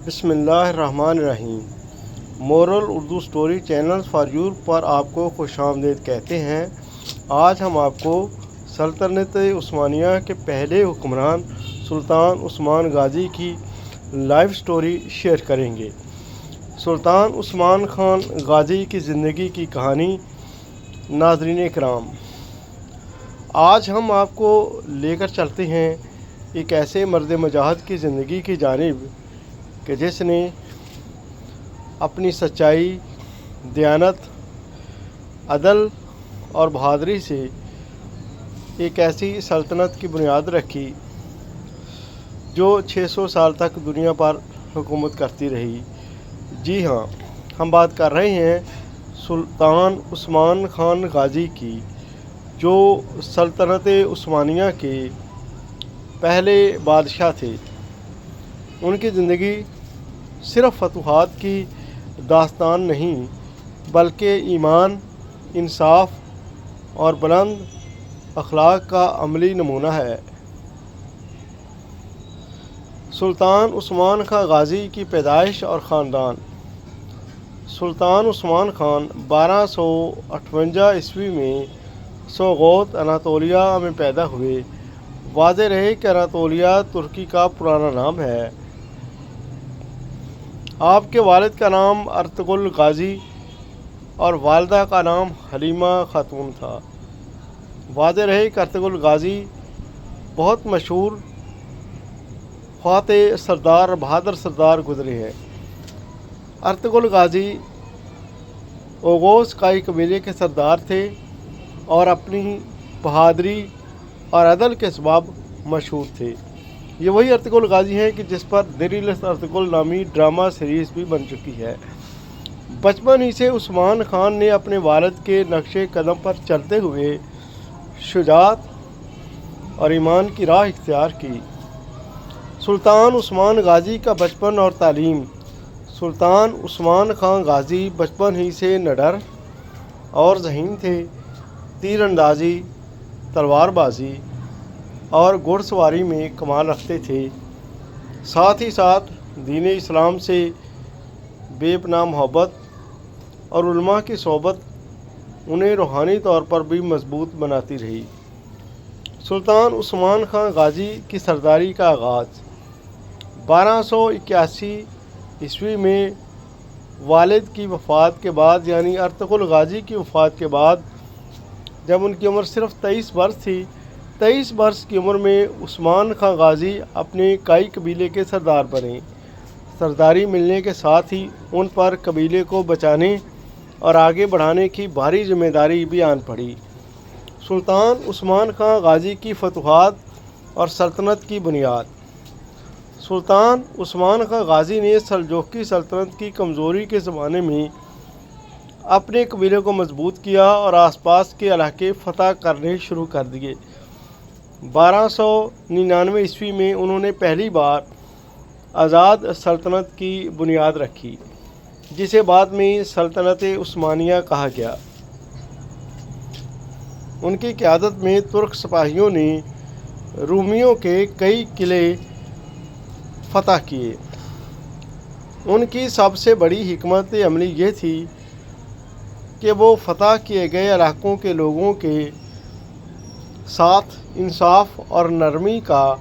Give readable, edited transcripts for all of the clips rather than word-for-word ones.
بسم اللہ الرحمن الرحیم۔ Moral Urdu story channel for you پر آپ کو خوش آمدید کہتے ہیں۔ آج ہم آپ کو سلطنت عثمانیہ کے پہلے حکمران سلطان عثمان غازی کی لائف سٹوری شیئر کریں گے۔ سلطان عثمان خان غازی کی زندگی کی کہانی۔ ناظرین کرام، آج ہم آپ کو لے کر چلتے ہیں ایک ایسے مرد مجاہد کی زندگی کی جانب کہ جس نے اپنی سچائی، دیانت، عدل اور بہادری سے ایک ایسی سلطنت کی بنیاد رکھی جو 600 سال تک دنیا پر حکومت کرتی رہی۔ جی ہاں، ہم بات کر رہے ہیں سلطان عثمان خان غازی کی، جو سلطنت عثمانیہ کے پہلے بادشاہ تھے۔ ان کی زندگی صرف فتوحات کی داستان نہیں، بلکہ ایمان، انصاف اور بلند اخلاق کا عملی نمونہ ہے۔ سلطان عثمان خان غازی کی پیدائش اور خاندان۔ سلطان عثمان خان 1258 عیسوی میں سوغوت اناطولیہ میں پیدا ہوئے۔ واضح رہے کہ اناطولیہ ترکی کا پرانا نام ہے۔ آپ کے والد کا نام ارطغرل غازی اور والدہ کا نام حلیمہ خاتون تھا۔ واضح رہے کہ ارطغرل غازی بہت مشہور فاتح سردار، بہادر سردار گزرے ہیں۔ ارطغرل غازی اوغوز قائی قبیلے کے سردار تھے اور اپنی بہادری اور عدل کے سبب مشہور تھے۔ یہ وہی ارطغرل غازی ہیں کہ جس پر دریلس ارطغرل نامی ڈرامہ سیریز بھی بن چکی ہے۔ بچپن ہی سے عثمان خان نے اپنے والد کے نقش قدم پر چلتے ہوئے شجاعت اور ایمان کی راہ اختیار کی۔ سلطان عثمان غازی کا بچپن اور تعلیم۔ سلطان عثمان خان غازی بچپن ہی سے نڈر اور ذہین تھے۔ تیر اندازی، تلوار بازی اور گھڑ سواری میں کمال رکھتے تھے۔ ساتھ ہی ساتھ دین اسلام سے بے پناہ محبت اور علماء کی صحبت انہیں روحانی طور پر بھی مضبوط بناتی رہی۔ سلطان عثمان خان غازی کی سرداری کا آغاز 1281 عیسوی میں والد کی وفات کے بعد، یعنی ارطغرل غازی کی وفات کے بعد، جب ان کی عمر صرف 23 برس تھی۔ 23 برس کی عمر میں عثمان خان غازی اپنے قائی قبیلے کے سردار بنے۔ سرداری ملنے کے ساتھ ہی ان پر قبیلے کو بچانے اور آگے بڑھانے کی بھاری ذمہ داری بھی آن پڑی۔ سلطان عثمان خان غازی کی فتوحات اور سلطنت کی بنیاد۔ سلطان عثمان خان غازی نے سلجوقی سلطنت کی کمزوری کے زمانے میں اپنے قبیلے کو مضبوط کیا اور آس پاس کے علاقے فتح کرنے شروع کر دیے۔ 1299 عیسوی میں انہوں نے پہلی بار آزاد سلطنت کی بنیاد رکھی، جسے بعد میں سلطنت عثمانیہ کہا گیا۔ ان کی قیادت میں ترک سپاہیوں نے رومیوں کے کئی قلعے فتح کیے۔ ان کی سب سے بڑی حکمت عملی یہ تھی کہ وہ فتح کیے گئے علاقوں کے لوگوں کے ساتھ انصاف اور نرمی کا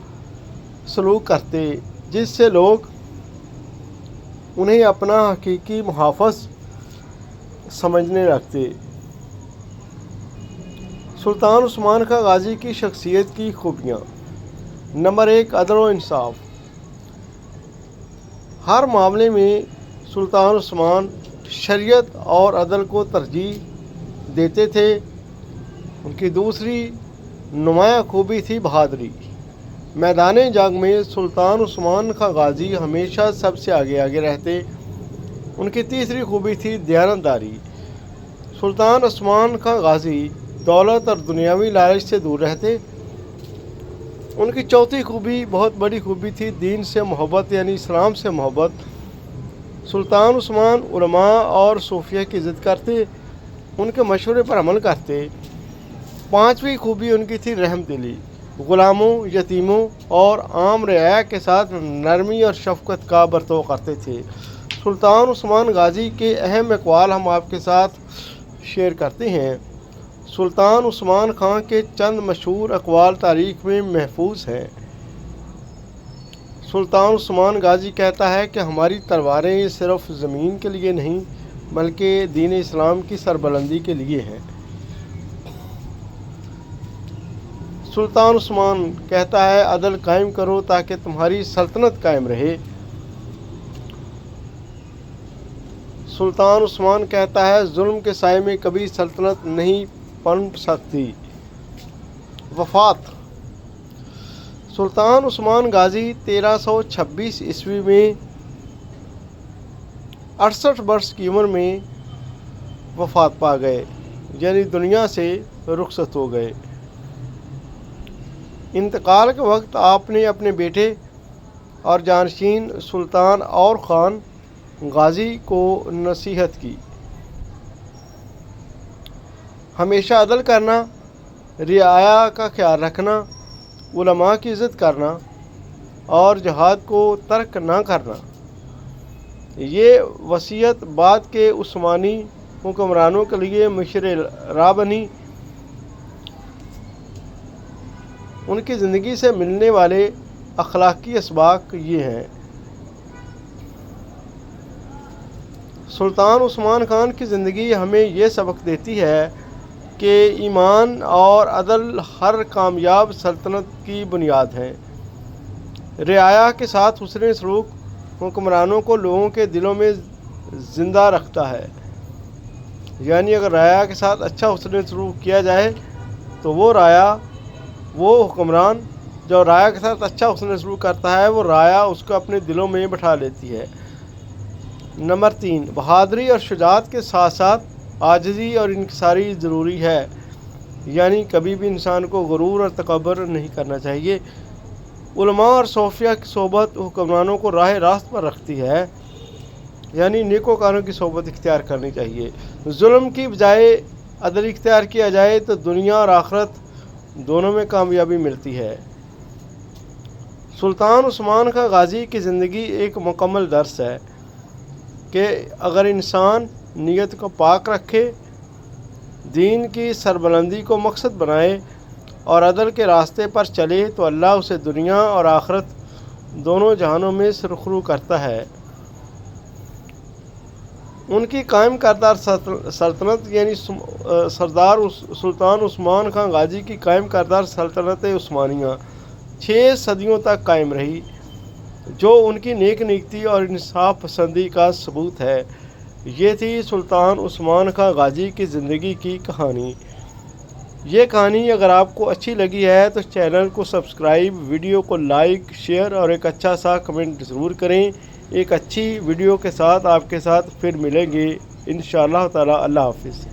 سلوک کرتے، جس سے لوگ انہیں اپنا حقیقی محافظ سمجھنے لگتے۔ سلطان عثمان خان غازی کی شخصیت کی خوبیاں۔ نمبر 1، عدل و انصاف۔ ہر معاملے میں سلطان عثمان شریعت اور عدل کو ترجیح دیتے تھے۔ ان کی دوسری نمایاں خوبی تھی بہادری۔ میدان جنگ میں سلطان عثمان خان غازی ہمیشہ سب سے آگے رہتے۔ ان کی تیسری خوبی تھی دیانت داری۔ سلطان عثمان خان غازی دولت اور دنیاوی لالچ سے دور رہتے۔ ان کی چوتھی خوبی، بہت بڑی خوبی تھی دین سے محبت، یعنی اسلام سے محبت۔ سلطان عثمان علماء اور صوفیہ کی عزت کرتے، ان کے مشورے پر عمل کرتے۔ پانچویں خوبی ان کی تھی رحم دلی۔ غلاموں، یتیموں اور عام رعایا کے ساتھ نرمی اور شفقت کا برتاؤ کرتے تھے۔ سلطان عثمان غازی کے اہم اقوال ہم آپ کے ساتھ شیئر کرتے ہیں۔ سلطان عثمان خان کے چند مشہور اقوال تاریخ میں محفوظ ہیں۔ سلطان عثمان غازی کہتا ہے کہ ہماری تلواریں صرف زمین کے لیے نہیں بلکہ دین اسلام کی سربلندی کے لیے ہیں۔ سلطان عثمان کہتا ہے عدل قائم کرو تاکہ تمہاری سلطنت قائم رہے۔ سلطان عثمان کہتا ہے ظلم کے سائے میں کبھی سلطنت نہیں پنپ سکتی۔ وفات: سلطان عثمان غازی 1326 عیسوی میں 68 برس کی عمر میں وفات پا گئے، یعنی دنیا سے رخصت ہو گئے۔ انتقال کے وقت آپ نے اپنے بیٹے اور جانشین سلطان اور خان غازی کو نصیحت کی، ہمیشہ عدل کرنا، رعایا کا خیال رکھنا، علماء کی عزت کرنا اور جہاد کو ترک نہ کرنا۔ یہ وصیت بعد کے عثمانی حکمرانوں کے لیے مشر راہ بنی۔ ان کی زندگی سے ملنے والے اخلاقی اسباق یہ ہیں۔ سلطان عثمان خان کی زندگی ہمیں یہ سبق دیتی ہے کہ ایمان اور عدل ہر کامیاب سلطنت کی بنیاد ہیں۔ رعایا کے ساتھ حسن سلوک حکمرانوں کو لوگوں کے دلوں میں زندہ رکھتا ہے، یعنی اگر رعایا کے ساتھ اچھا حسن سلوک کیا جائے تو وہ حکمران جو رعایا کے ساتھ اچھا حسن سلوک کرتا ہے وہ رعایا اس کو اپنے دلوں میں بٹھا لیتی ہے۔ نمبر 3، بہادری اور شجاعت کے ساتھ ساتھ عاجزی اور انکساری ضروری ہے، یعنی کبھی بھی انسان کو غرور اور تکبر نہیں کرنا چاہیے۔ علماء اور صوفیہ کی صحبت حکمرانوں کو راہ راست پر رکھتی ہے، یعنی نیکوکاروں کی صحبت اختیار کرنی چاہیے۔ ظلم کی بجائے عدل اختیار کیا جائے تو دنیا اور آخرت دونوں میں کامیابی ملتی ہے۔ سلطان عثمان خان غازی کی زندگی ایک مکمل درس ہے کہ اگر انسان نیت کو پاک رکھے، دین کی سربلندی کو مقصد بنائے اور عدل کے راستے پر چلے تو اللہ اسے دنیا اور آخرت دونوں جہانوں میں سرخرو کرتا ہے۔ ان کی قائم کردہ سلطنت یعنی سردار سلطان عثمان خان غازی کی قائم کردہ سلطنت عثمانیہ 6 صدیوں تک قائم رہی، جو ان کی نیک نیتی اور انصاف پسندی کا ثبوت ہے۔ یہ تھی سلطان عثمان خان غازی کی زندگی کی کہانی۔ یہ کہانی اگر آپ کو اچھی لگی ہے تو چینل کو سبسکرائب، ویڈیو کو لائک، شیئر اور ایک اچھا سا کمنٹ ضرور کریں۔ ایک اچھی ویڈیو کے ساتھ آپ کے ساتھ پھر ملیں گے انشاءاللہ تعالی۔ اللہ حافظ۔